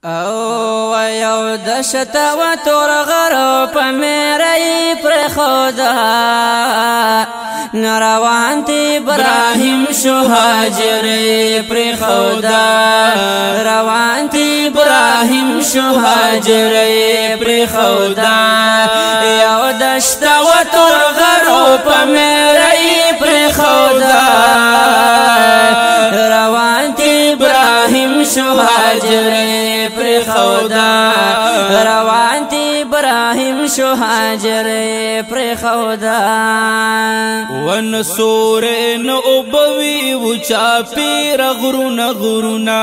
او یو دشت و تور غرو پا میرئی پر خودا نروان تی ابراهیم شو هاجری پر خودا روان تی ابراهیم شو هاجری پر خودا یو دشت و تور غرو پا میرئی پر خودا روان تی ابراهیم شو هاجری پر خودا روان تی ابراهیم شو هاجری پر خودا ونسور نوبوی وچا پیر غرونا غرونا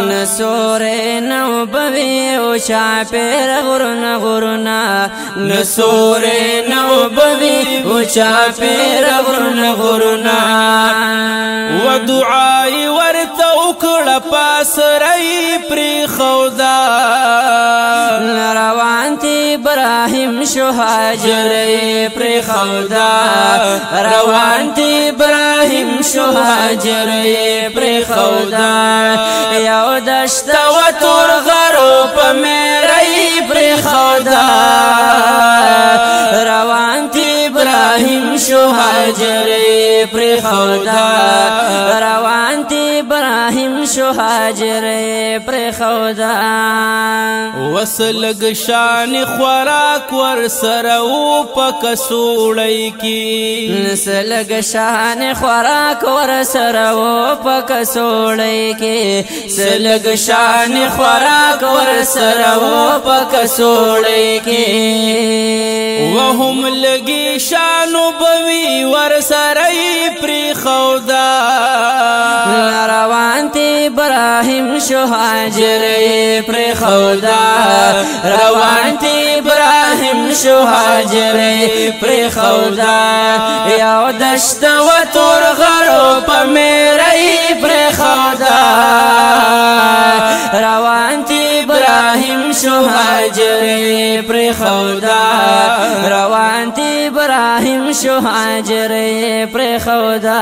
نسور نوبوی وچا پیر غرونا غرونا نسور نوبوی وچا پیر غرونا غرونا ودعای ورته وکړه پاسرای پر خودا روان تی ابراهیم شو هاجری پر خودا روان تی ابراهیم شو هاجری پر خودا یو دشت و تور غرو پا میرئی پر خودا روان تی ابراهیم شو هاجری پر خودا روان تی ابراهیم شو هاجری پر خودا وسلګ شان خوراک ور سره و پک سوړی کی نسلګ شان خوراک ور سره و پک سوړی کی سلګ شان خوراک ور سره و پک سوړی کی وهم لګي شانو بوي ور سره پر خودا روان تی ابراهیم شو هاجری پر خودا روان تی ابراهیم شو هاجری پر خودا یو دشت و تور غرو پا میرئی پر خودا روان تی ابراهیم شو هاجری پر خودا روان تی ابراهیم شو هاجری پر خودا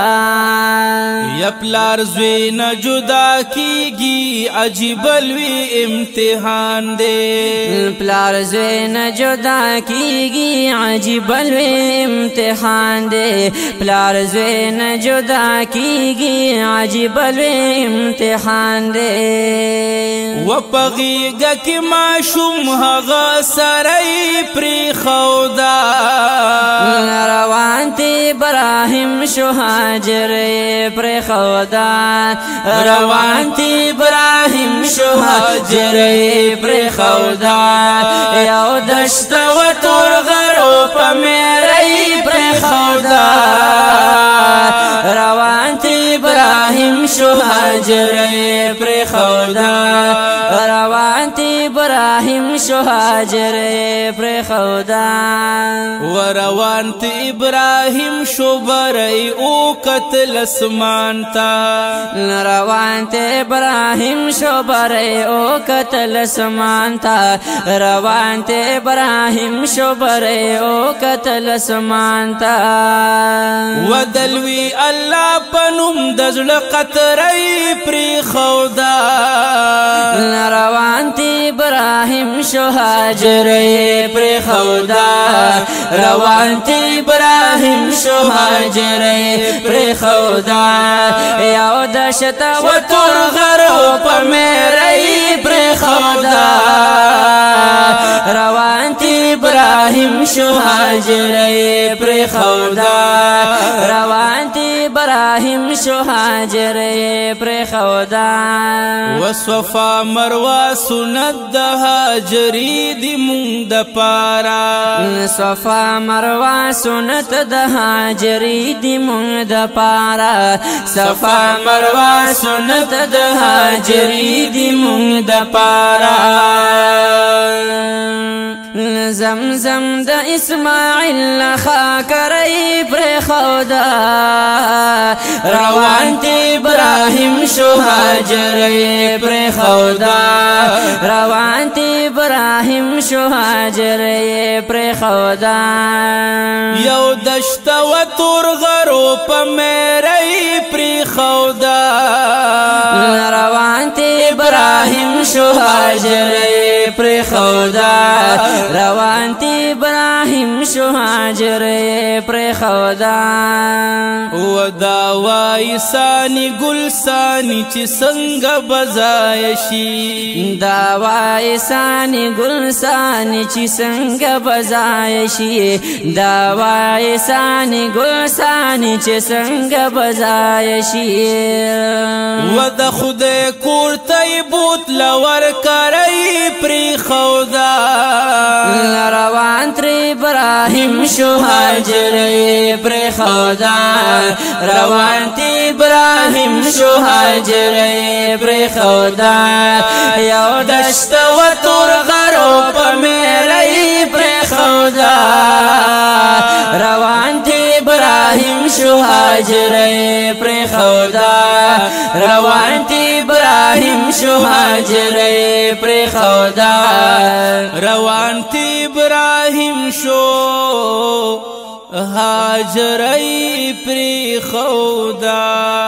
یا پلار زوی نه جدا کیږي عجیب لوی امتحان دی پلار زوی نه جدا کیږي عجیب لوی امتحان دی پلار زوی نه جدا کیږي عجیب لوی امتحان دی و پغیګه کې ماشوم هغه سړی پر خودا روان تی ابراهیم شو هاجری پر خودا روان تی ابراهیم شو هاجری پر خودا یو دشت و تور غرو پا میرئی پر خودا روان تی ابراهیم شو هاجری پر خودا روان تی ابراهیم شو هاجری پر خودا وروان تی ابراهیم شو برئی او قتل اسمان تا روان تی ابراهیم شو برئی او قتل اسمان تا روان تی ابراهیم شو برئی او قتل اسمان تا ودلوی الله پنوم دزل قطرئی پر خودا روان تی ابراهیم شو هاجری پر خودا روان تی ابراهیم شو هاجری پر خودا یو دشت و تور غرو پا میرئی پر خودا روان تی ابراهیم شو هاجری پر خودا روان تی ابراهیم شو هاجری پر خودا وصفا مروه سنت د هاجری دی مونږ د پارا صفا مروه سنت د هاجری دی مونږ د پارا صفا مروه سنت د هاجری دی مونږ د پارا زمزم د اسماعیل خاکرئی پر خودا روان تی ابراهیم شو هاجری پر خودا روان تی ابراهیم شو هاجری پر خودا یو دشت و تور غرو پا میرئی پر خودا روان تی ابراهیم شو هاجرې پر خودا روان تی ابراهیم شو هاجرې پر خودا و دا وای سانی گل سانی چې څنګه بزای شي دا وای سانی گل سانی چې څنګه بزای شي دا وای سانی گل سانی چې څنګه بزای شي و د خدای کور ته بوت لور کرای پری خودا روان تر ابراهیم شو هاجرې پر خودا روان تی ابراهیم شو هاجرې پر خودا یو دشت و تور غرو په میرې پر خودا روان تی ابراهیم شو هاجرې پر خودا روان تی ابراهیم شو هاجرې پر خودا روان تی ابراهیم شو هاجرې پر خودا